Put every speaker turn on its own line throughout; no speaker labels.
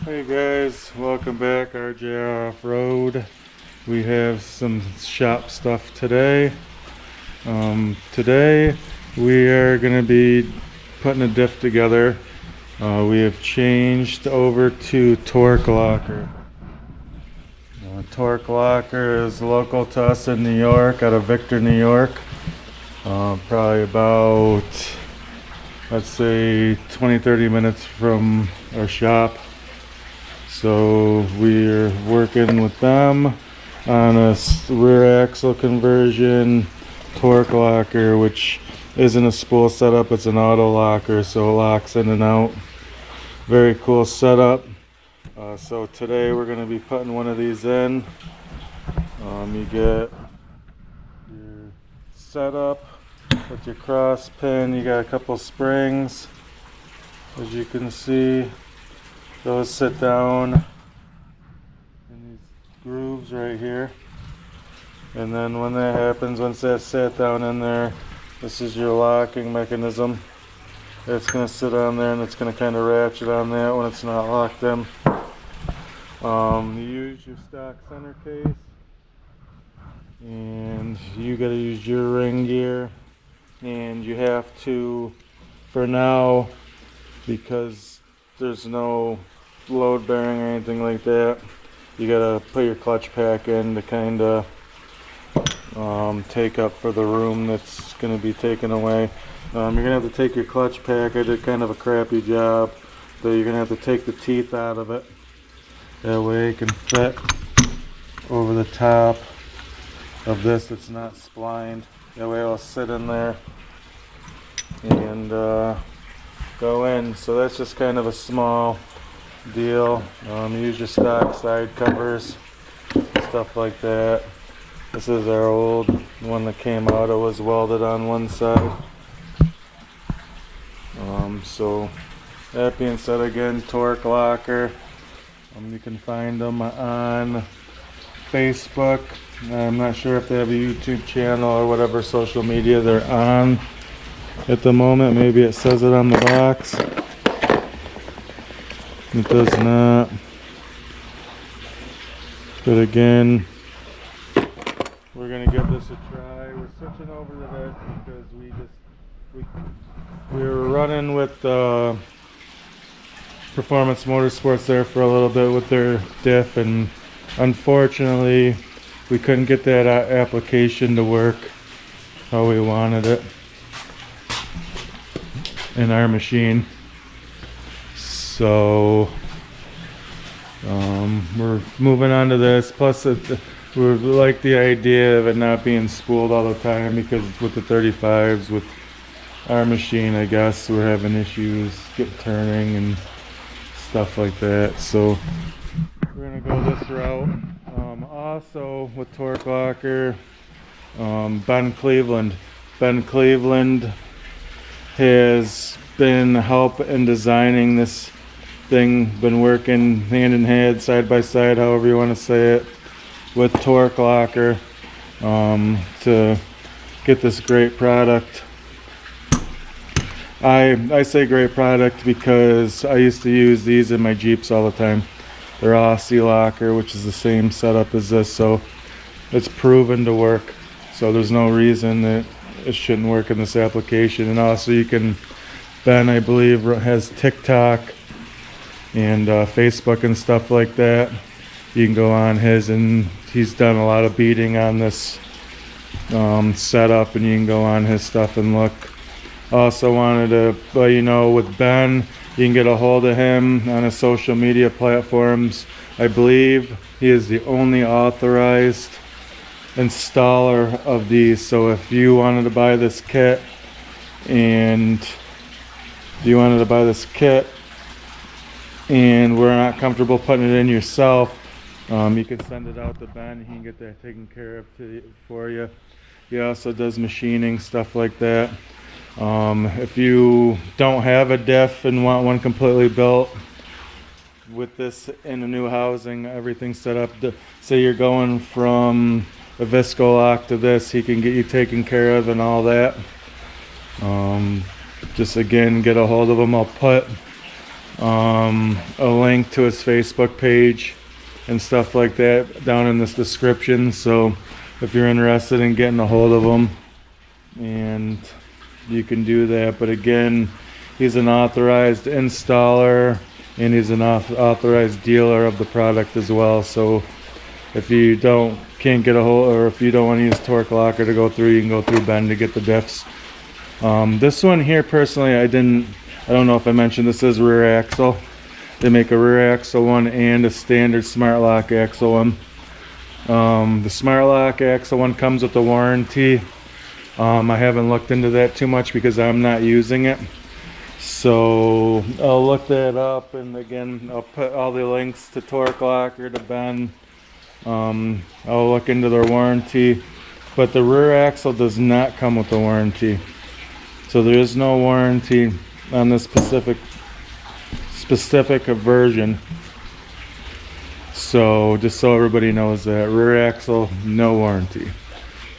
Hey guys, welcome back, RJR Off-Road. We have some shop stuff today. Today we are going to be putting a diff together. We have changed over to Torq-Locker. Torq-Locker is local to us in New York, out of Victor, New York. Probably about, let's say, 20-30 minutes from our shop. So we're working with them on a rear axle conversion Torq-Locker, which isn't a spool setup, it's an auto locker, so it locks in and out. Very cool setup. So today we're going to be putting one of these in. You get your setup with your cross pin. You got a couple springs, as you can see. Those sit down in these grooves right here, and then when that happens, once that's sat down in there, this is your locking mechanism. It's going to sit on there and it's going to kind of ratchet on that when it's not locked in. You use your stock center case, and you got to use your ring gear, and you have to, for now, because there's no load bearing or anything like that, you gotta put your clutch pack in to kind of take up for the room that's going to be taken away. You're gonna have to take your clutch pack. I did kind of a crappy job, so you're gonna have to take the teeth out of it. That way it can fit over the top of this that's not splined. That way it'll sit in there and go in. So that's just kind of a small deal. Use your stock side covers, stuff like that. This is our old one that came out. It was welded on one side. So that being said, again, Torq-Locker. You can find them on Facebook. I'm not sure if they have a YouTube channel or whatever social media they're on at the moment. Maybe it says it on the box. It does not. But again, we're gonna give this a try. We're switching over to this because we were running with Performance Motorsports there for a little bit with their diff, and unfortunately we couldn't get that application to work how we wanted it in our machine. So we're moving on to this. Plus we like the idea of it not being spooled all the time, because with the 35s with our machine, I guess we're having issues turning and stuff like that. So we're gonna go this route. Also with Torq-Locker, Ben Cleveland has been help in designing this thing, been working hand in hand, side by side, however you want to say it, with Torq-Locker to get this great product. I say great product because I used to use these in my Jeeps all the time. They're Aussie locker, which is the same setup as this, so it's proven to work. So there's no reason that it shouldn't work in this application. And also you can, Ben, I believe, has TikTok and Facebook and stuff like that. You can go on his, and he's done a lot of beating on this setup, and you can go on his stuff and look. Also wanted to let you know, with Ben, you can get a hold of him on his social media platforms. I believe he is the only authorized installer of these. So if you wanted to buy this kit, and we're not comfortable putting it in yourself, you can send it out to Ben. He can get that taken care of for you. He also does machining, stuff like that. If you don't have a diff and want one completely built with this in a new housing, everything set up, say you're going from a Visco lock to this, he can get you taken care of and all that. Just again, get a hold of him. I'll put a link to his Facebook page and stuff like that down in this description, so if you're interested in getting a hold of him, and you can do that. But again, he's an authorized installer and he's an authorized dealer of the product as well, so if you can't get a hold, or if you don't want to use Torque Locker to go through, you can go through Ben to get the diffs. This one here, personally, I don't know if I mentioned, this is rear axle. They make a rear axle one and a standard smart lock axle one. The smart lock axle one comes with a warranty. I haven't looked into that too much because I'm not using it, so I'll look that up, and again, I'll put all the links to Torque Locker, to Ben. I'll look into their warranty, but the rear axle does not come with a warranty, so there is no warranty on this specific version. So just so everybody knows that, rear axle, no warranty.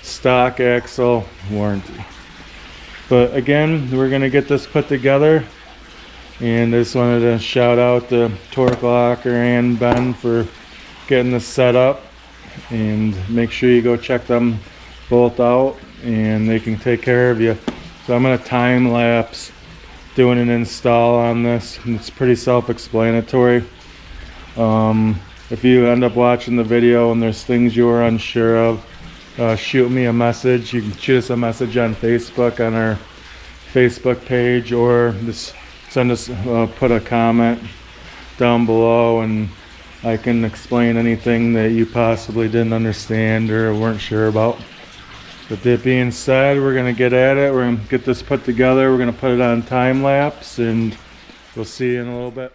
Stock axle, warranty. But again, we're gonna get this put together, and I just wanted to shout out to Torque Locker and Ben for getting this set up, and make sure you go check them both out, and they can take care of you. So I'm gonna time lapse doing an install on this, and it's pretty self-explanatory. If you end up watching the video and there's things you are unsure of, shoot me a message. You can shoot us a message on Facebook, on our Facebook page, or just send us, put a comment down below, and I can explain anything that you possibly didn't understand or weren't sure about. With that being said, we're going to get at it. We're going to get this put together. We're going to put it on time lapse, and we'll see you in a little bit.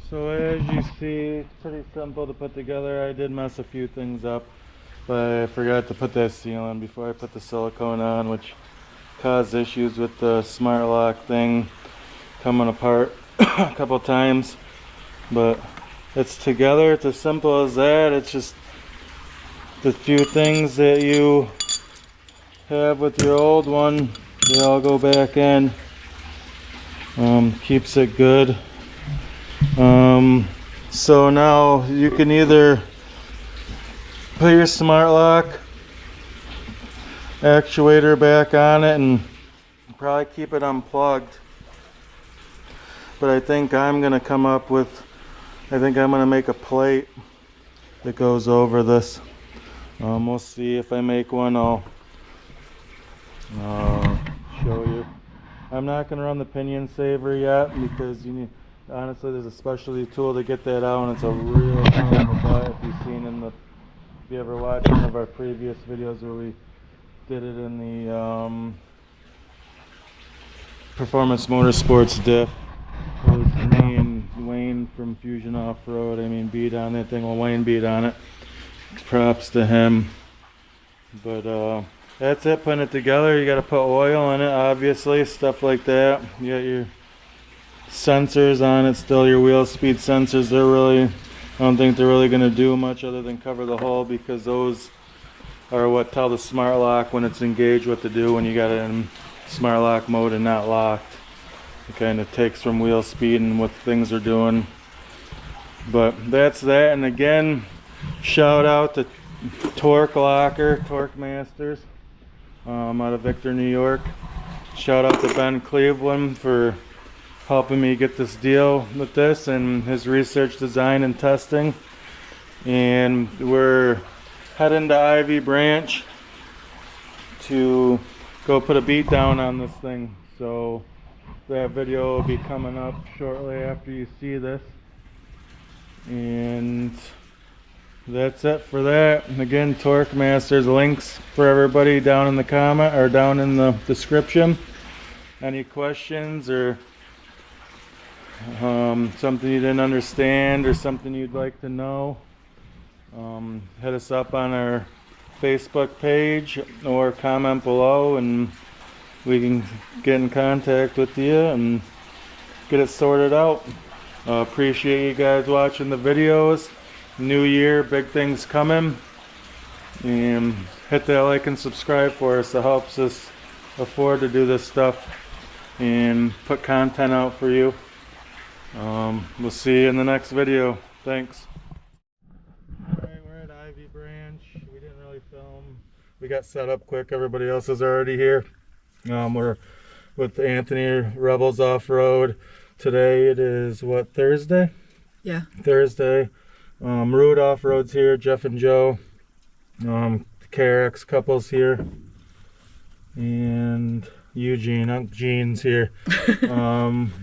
So as you see, it's pretty simple to put together. I did mess a few things up, but I forgot to put that seal in before I put the silicone on, which caused issues with the smart lock thing coming apart a couple times. But it's together. It's as simple as that. It's just the few things that you have with your old one, they all go back in. Keeps it good. So now you can either put your smart lock actuator back on it and probably keep it unplugged, but I think I'm gonna come up with, I'm gonna make a plate that goes over this. We'll see if I make one. I'll show you. I'm not gonna run the pinion saver yet because you need, honestly, there's a specialty tool to get that out, and it's a real pain in the butt. If you've seen if you ever watched one of our previous videos where we did it in the Performance Motorsports diff, it was me and Wayne Wayne from Fusion Off-Road. I mean, beat on that thing. Well, Wayne beat on it. Props to him. But that's it, putting it together. You got to put oil in it, obviously, stuff like that. You got your sensors on it, still your wheel speed sensors. They're really, I don't think they're really going to do much other than cover the hole, because those are what tell the smart lock when it's engaged what to do when you got it in smart lock mode and not locked. It kind of takes from wheel speed and what things are doing. But that's that. And again, shout out to Torq-Masters out of Victor, New York. Shout out to Ben Cleveland for helping me get this deal with this and his research, design, and testing. And we're heading to Ivy Branch to go put a beat down on this thing. So that video will be coming up shortly after you see this. And that's it for that. And again, Torq-Masters, links for everybody down in the comment or down in the description. Any questions or something you didn't understand or something you'd like to know, hit us up on our Facebook page or comment below, and we can get in contact with you and get it sorted out. Appreciate you guys watching the videos. New year, big things coming, and hit that like and subscribe for us. It helps us afford to do this stuff and put content out for you. We'll see you in the next video. Thanks. Alright, we're at Ivy Branch. We didn't really film. We got set up quick. Everybody else is already here. We're with Anthony Rebels Off-Road. Today it is, what, Thursday?
Yeah.
Thursday. Root Off-Road's here, Jeff and Joe. KRX couples here. And Eugene, Gene's here.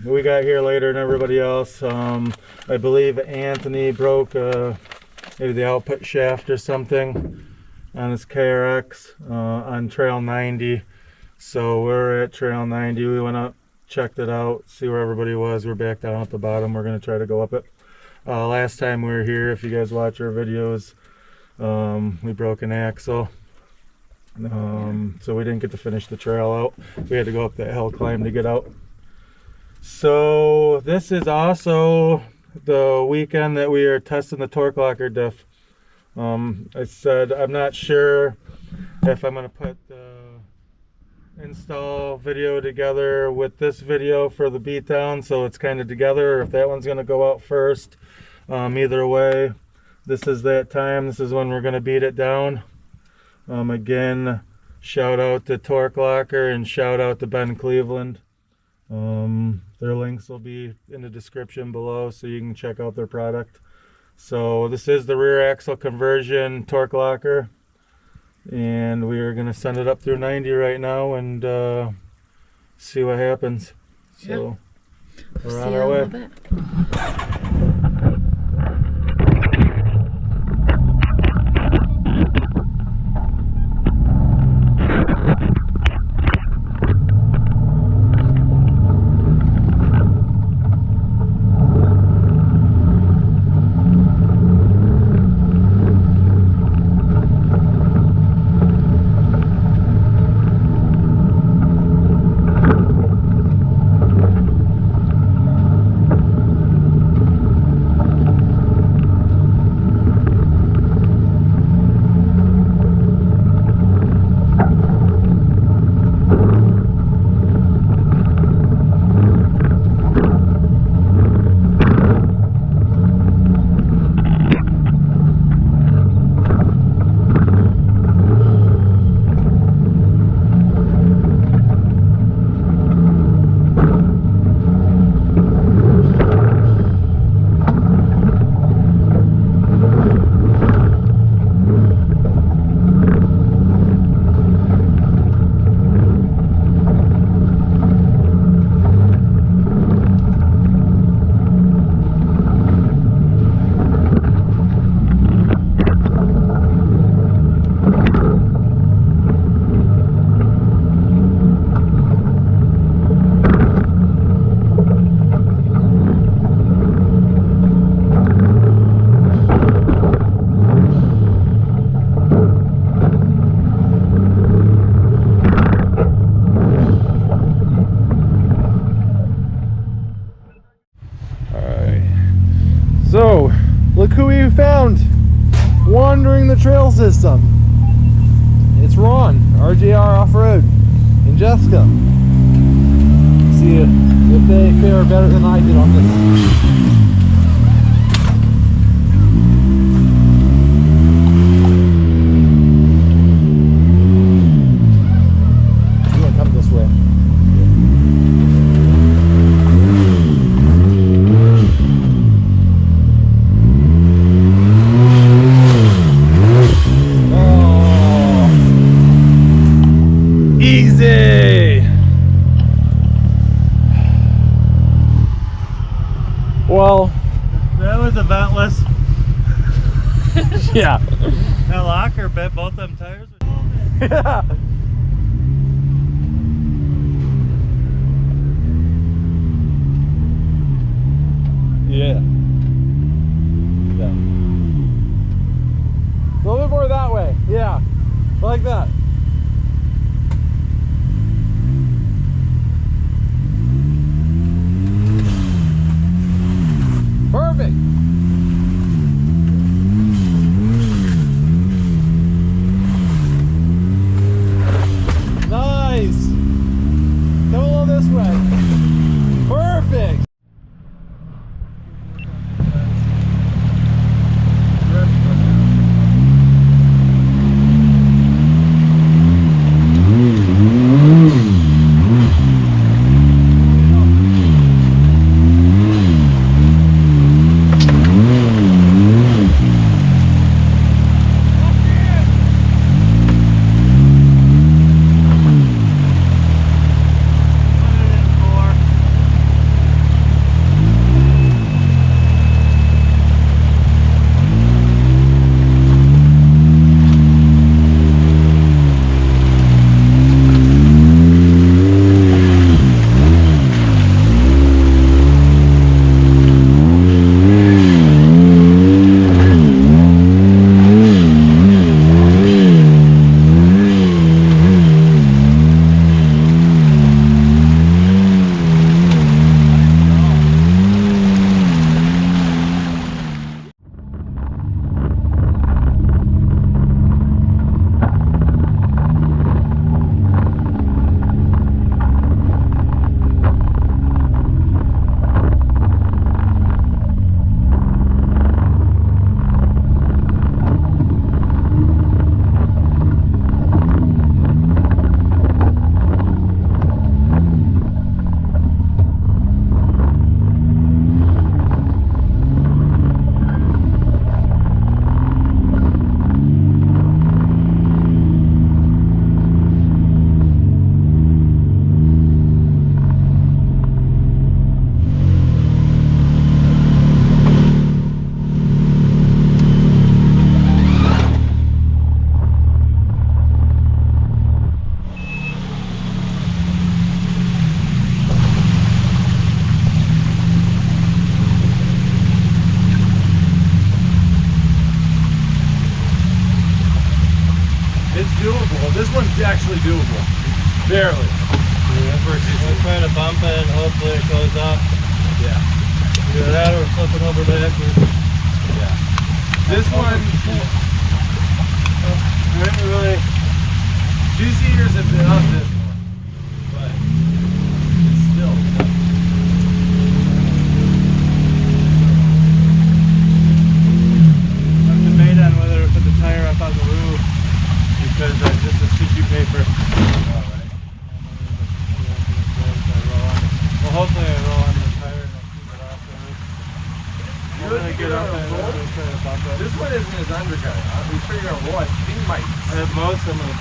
We got here later than everybody else. I believe Anthony broke maybe the output shaft or something on his KRX on Trail 90. So we're at Trail 90. We went up, checked it out, see where everybody was. We're back down at the bottom. We're going to try to go up it. Last time we were here, if you guys watch our videos, we broke an axle. So we didn't get to finish the trail out. We had to go up that hill climb to get out. So this is also the weekend that we are testing the torque locker diff. I said I'm not sure if I'm going to put the install video together with this video for the beatdown, so it's kind of together, or if that one's going to go out first. Either way, this is that time. This is when we're going to beat it down. Again, shout out to Torque Locker and shout out to Ben Cleveland. Their links will be in the description below, so you can check out their product. So this is the rear axle conversion Torque Locker, and we are going to send it up through 90 right now and see what happens. So we're on our way.
trail system. It's Ron, RJR Off-Road, and Jessica. See if they fare better than I did on this. Easy! Well,
that was eventless.
Yeah.
That locker bit both them tires.
Yeah. Yeah. Yeah. A little bit more that way. Yeah. Like that. Perfect. Nice. Come a little this way. Perfect. It's doable. This one's actually doable. Barely.
Yeah, we're trying to bump it and hopefully it goes up.
Yeah.
Either that or flipping over backwards.
Yeah. This one,
I didn't really.
two-seaters have been up this one, but it's still.
I'm debating on whether to put the tire up on the roof because that's just a tissue paper. Well, hopefully I roll under the tire and I'll keep it off the roof. I'm gonna get up there and try to bump it.
This one isn't as undercut. We figure out what he might.
I have most of them.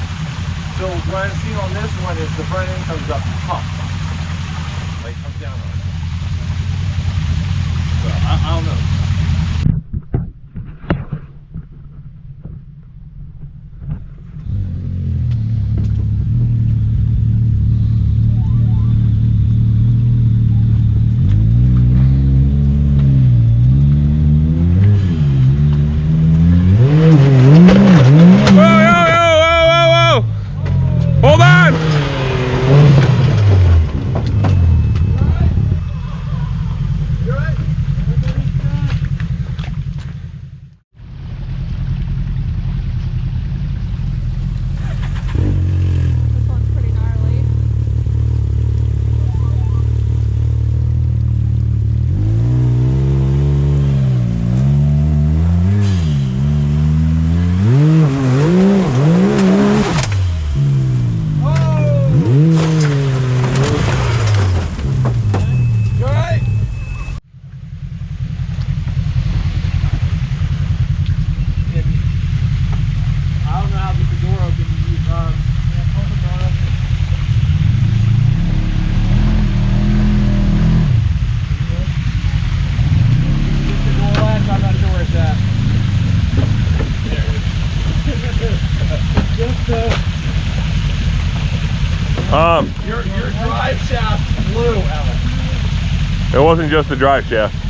So what I've seen on this one is the front end comes up top. Like comes down on it. So I don't know.
Hold on!
Your drive shaft flew, Alex.
It wasn't just the drive shaft.